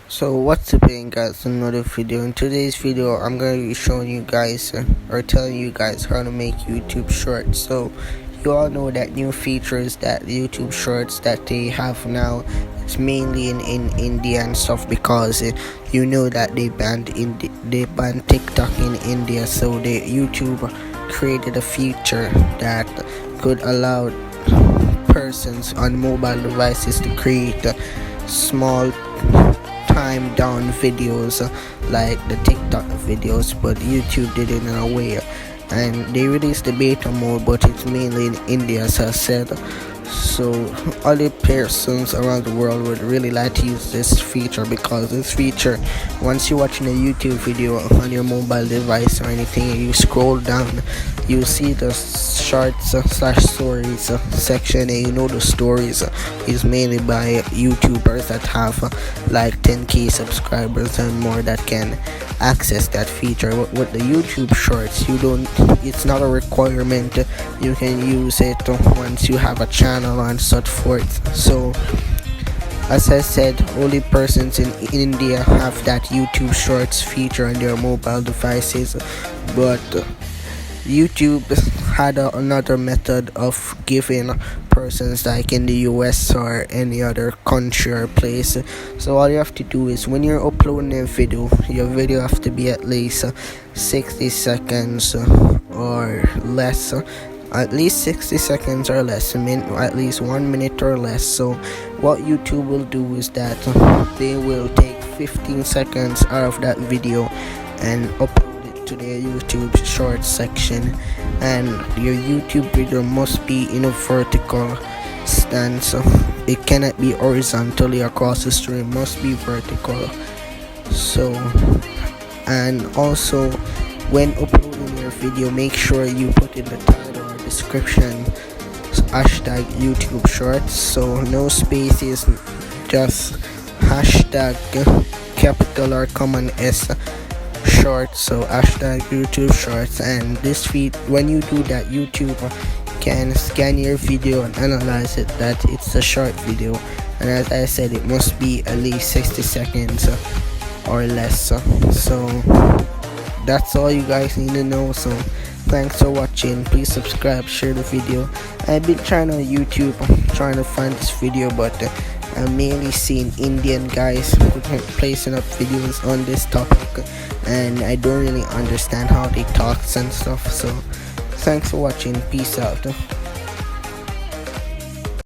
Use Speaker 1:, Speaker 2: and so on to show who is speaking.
Speaker 1: So what's up guys, another video. In today's video I'm going to be showing you guys or telling you guys how to make YouTube shorts. So you all know that new features that YouTube shorts that they have now, it's mainly in India and stuff, because you know that they banned TikTok in India. So the YouTube created a feature that could allow persons on mobile devices to create small time down videos like the TikTok videos, but YouTube did it in a way, and they released the beta mode, but it's mainly in India, as I said. So other persons around the world would really like to use this feature, because this feature, once you're watching a YouTube video on your mobile device or anything, you scroll down, you see the shorts slash stories section, and you know the stories is mainly by YouTubers that have like 10k subscribers and more that can access that feature. With the YouTube shorts, it's not a requirement. You can use it once you have a channel and such forth. So as I said, only persons in India have that YouTube shorts feature on their mobile devices, but YouTube had another method of giving persons like in the US or any other country or place. So all you have to do is, when you're uploading a video, your video have to be at least 60 seconds or less. At least 60 seconds or less, at least 1 minute or less. So what YouTube will do is that they will take 15 seconds out of that video and upload to their YouTube shorts section, and your YouTube video must be in a vertical stance. It cannot be horizontally across the stream, it must be vertical. So, and also when uploading your video, make sure you put in the title or description hashtag YouTube shorts, so no spaces, just hashtag capital or common S shorts, so hashtag YouTube shorts. And this feed, when you do that, YouTube can scan your video and analyze it that it's a short video, and as I said, it must be at least 60 seconds or less. So that's all you guys need to know. So thanks for watching, please subscribe, share the video. I've been trying on YouTube, trying to find this video, but I'm mainly seeing Indian guys placing up videos on this topic, and I don't really understand how they talk and stuff. So thanks for watching, peace out.